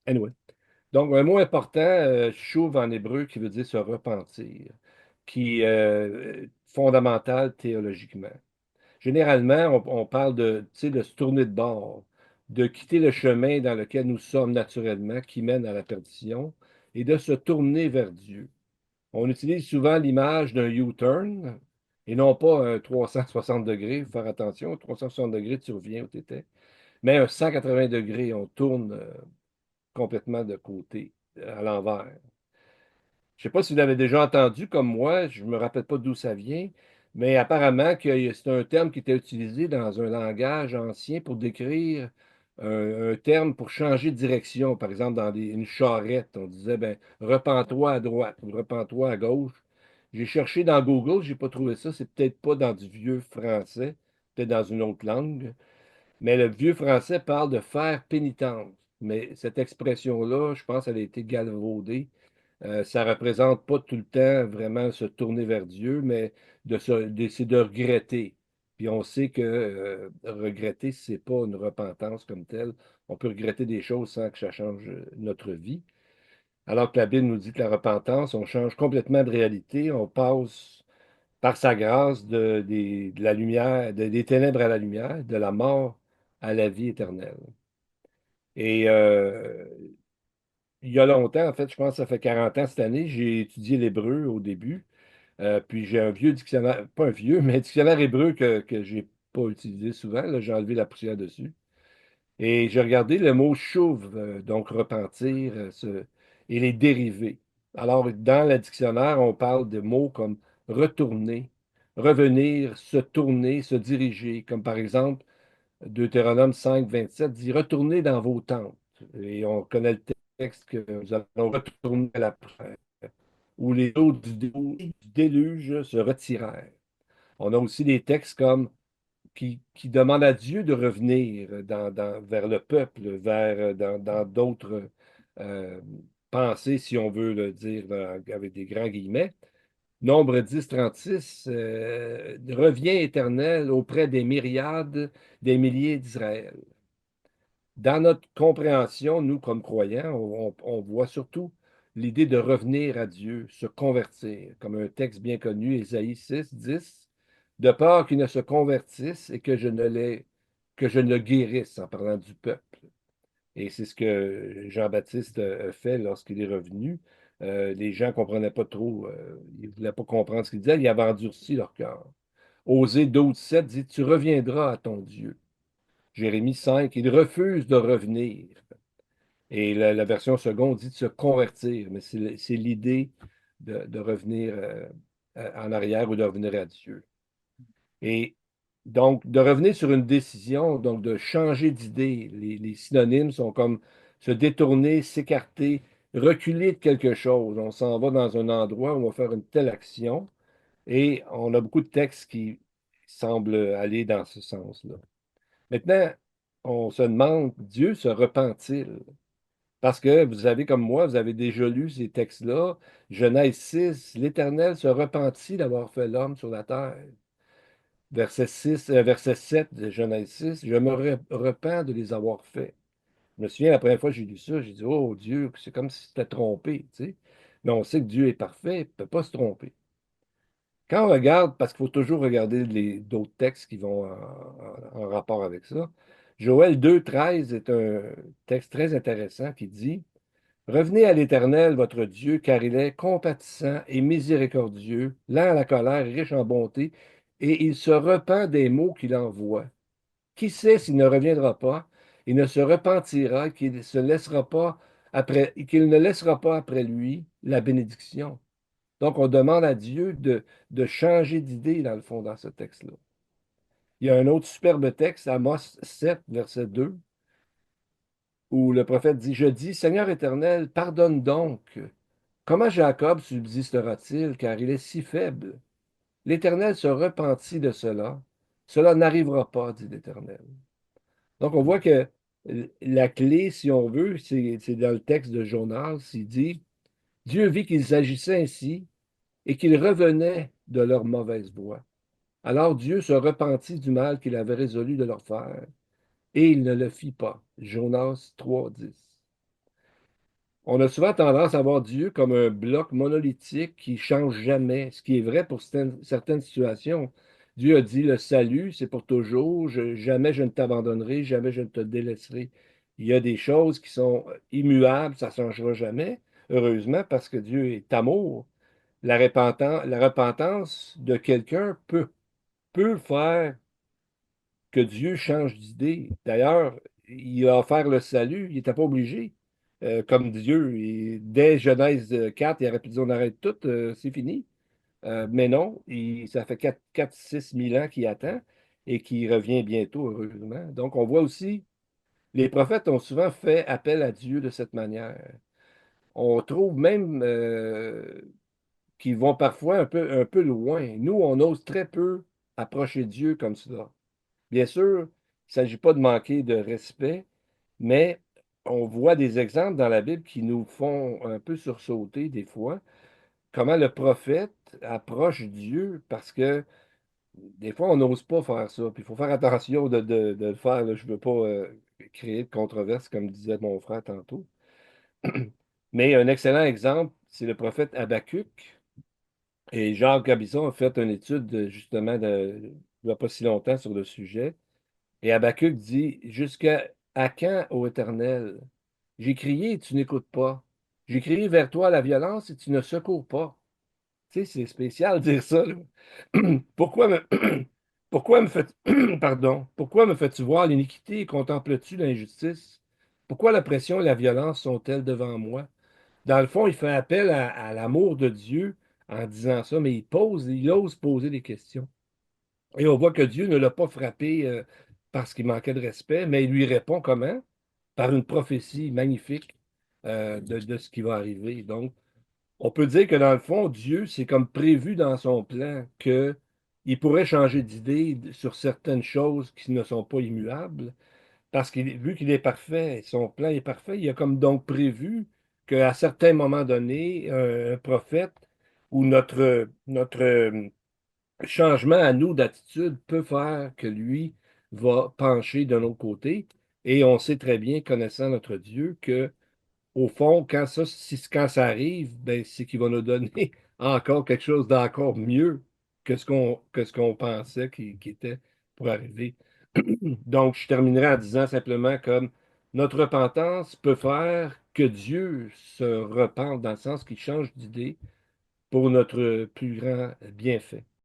Anyway. Donc, un mot important, chouv en hébreu, qui veut dire se repentir, qui est fondamental théologiquement. Généralement, on parle de, tu sais, de se tourner de bord, de quitter le chemin dans lequel nous sommes naturellement, qui mène à la perdition, et de se tourner vers Dieu. On utilise souvent l'image d'un U-turn, et non pas un 360 degrés. Il faut faire attention, 360 degrés, tu reviens où tu étais. Mais un 180 degrés, on tourne complètement de côté, à l'envers. Je ne sais pas si vous l'avez déjà entendu comme moi, je ne me rappelle pas d'où ça vient, mais apparemment que c'est un terme qui était utilisé dans un langage ancien pour décrire un terme pour changer de direction. Par exemple, dans une charrette, on disait ben, repens-toi à droite ou repens-toi à gauche. J'ai cherché dans Google, je n'ai pas trouvé ça. C'est peut-être pas dans du vieux français, peut-être dans une autre langue. Mais le vieux français parle de faire pénitence. Mais cette expression-là, je pense qu'elle a été galvaudée. Ça représente pas tout le temps vraiment se tourner vers Dieu, mais c'est de regretter. Puis on sait que regretter, c'est pas une repentance comme telle. On peut regretter des choses sans que ça change notre vie. Alors que la Bible nous dit que la repentance, on change complètement de réalité. On passe par sa grâce de la lumière, des ténèbres à la lumière, de la mort à la vie éternelle. Et il y a longtemps, en fait, je pense que ça fait 40 ans cette année, j'ai étudié l'hébreu au début. Puis j'ai un vieux dictionnaire, pas un vieux, mais un dictionnaire hébreu que j'ai pas utilisé souvent. Là, j'ai enlevé la poussière dessus. Et j'ai regardé le mot chauve, donc repentir, et les dérivés. Alors, dans le dictionnaire, on parle de mots comme retourner, revenir, se tourner, se diriger, comme par exemple Deutéronome 5, 27 dit retournez dans vos tentes. Et on connaît le texte que nous allons retourner à la prière, où les eaux du déluge se retirèrent. On a aussi des textes comme qui demandent à Dieu de revenir vers le peuple, dans d'autres euh, pensées, si on veut le dire avec des grands guillemets. Nombre 10, 36 revient éternel auprès des myriades, des milliers d'Israël. Dans notre compréhension, nous, comme croyants, on voit surtout l'idée de revenir à Dieu, se convertir, comme un texte bien connu, Ésaïe 6, 10 de peur qu'il ne se convertisse et que je ne le guérisse, en parlant du peuple. Et c'est ce que Jean-Baptiste a fait lorsqu'il est revenu. Les gens ne comprenaient pas trop, ils ne voulaient pas comprendre ce qu'il disait, il avait endurci leur cœur. Osée 12, 7 dit, tu reviendras à ton Dieu. Jérémie 5, il refuse de revenir. Et la version seconde dit de se convertir, mais c'est l'idée de revenir en arrière ou de revenir à Dieu. Et donc, de revenir sur une décision, donc de changer d'idée. Les synonymes sont comme se détourner, s'écarter, reculer de quelque chose. On s'en va dans un endroit où on va faire une telle action et on a beaucoup de textes qui semblent aller dans ce sens-là. Maintenant, on se demande, Dieu se repent-il? Parce que vous avez, comme moi, vous avez déjà lu ces textes-là. Genèse 6, l'Éternel se repentit d'avoir fait l'homme sur la terre. Verset 7 de Genèse 6, je me repens de les avoir faits. Je me souviens, la première fois que j'ai lu ça, j'ai dit, oh Dieu, c'est comme si c'était trompé, tu sais. Mais on sait que Dieu est parfait, il ne peut pas se tromper. Quand on regarde, parce qu'il faut toujours regarder d'autres textes qui vont en rapport avec ça, Joël 2, 13 est un texte très intéressant qui dit, revenez à l'Éternel, votre Dieu, car il est compatissant et miséricordieux, lent à la colère, riche en bonté, et il se repent des maux qu'il envoie. Qui sait s'il ne reviendra pas, il ne se repentira, qu'il ne laissera pas après lui la bénédiction. Donc, on demande à Dieu de changer d'idée, dans le fond, dans ce texte-là. Il y a un autre superbe texte, Amos 7, verset 2, où le prophète dit, je dis, Seigneur éternel, pardonne donc. Comment Jacob subsistera-t-il, car il est si faible? L'Éternel se repentit de cela. Cela n'arrivera pas, dit l'Éternel. Donc, on voit que la clé, si on veut, c'est dans le texte de Jonas, il dit, Dieu vit qu'ils agissaient ainsi et qu'ils revenaient de leur mauvaise voie. Alors Dieu se repentit du mal qu'il avait résolu de leur faire, et il ne le fit pas. Jonas 3, 10. On a souvent tendance à voir Dieu comme un bloc monolithique qui change jamais, ce qui est vrai pour certaines situations. Dieu a dit le salut, c'est pour toujours, jamais je ne t'abandonnerai, jamais je ne te délaisserai. Il y a des choses qui sont immuables, ça ne changera jamais, heureusement, parce que Dieu est amour. La repentance de quelqu'un peut faire que Dieu change d'idée. D'ailleurs, il a offert le salut, il n'était pas obligé. Comme Dieu, dès Genèse 4, il aurait pu dire on arrête tout, c'est fini. Mais non, ça fait 4 6 000 ans qu'il attend et qu'il revient bientôt, heureusement. Donc, on voit aussi, les prophètes ont souvent fait appel à Dieu de cette manière. On trouve même qu'ils vont parfois un peu loin. Nous, on ose très peu approcher Dieu comme cela. Bien sûr, il ne s'agit pas de manquer de respect, mais on voit des exemples dans la Bible qui nous font un peu sursauter des fois, comment le prophète approche Dieu, parce que des fois, on n'ose pas faire ça. Puis il faut faire attention de le faire, là. Je ne veux pas créer de controverse, comme disait mon frère tantôt. Mais un excellent exemple, c'est le prophète Habakkuk. Et Jacques Gabison a fait une étude justement il n'y a pas si longtemps sur le sujet. Et Habakkuk dit, jusqu'à à quand, ô Éternel? J'ai crié et tu n'écoutes pas. J'ai crié vers toi la violence et tu ne secours pas. Tu sais, c'est spécial de dire ça, là. Pourquoi me, pourquoi me fais, pardon, pourquoi me fais-tu voir l'iniquité et contemples-tu l'injustice? Pourquoi la pression et la violence sont-elles devant moi? Dans le fond, il fait appel à l'amour de Dieu en disant ça, mais il ose poser des questions. Et on voit que Dieu ne l'a pas frappé parce qu'il manquait de respect, mais il lui répond comment? Par une prophétie magnifique de ce qui va arriver. Donc, on peut dire que dans le fond, Dieu, c'est comme prévu dans son plan qu'il pourrait changer d'idée sur certaines choses qui ne sont pas immuables, parce qu'il, vu qu'il est parfait, son plan est parfait, il a comme donc prévu qu'à certains moments donnés, un prophète ou notre changement à nous d'attitude peut faire que lui va pencher de notre côté. Et on sait très bien, connaissant notre Dieu, que au fond, quand ça arrive, ben, c'est qu'il va nous donner encore quelque chose d'encore mieux que ce qu'on pensait qui était pour arriver. Donc, je terminerai en disant simplement comme notre repentance peut faire que Dieu se repente dans le sens qu'il change d'idée pour notre plus grand bienfait.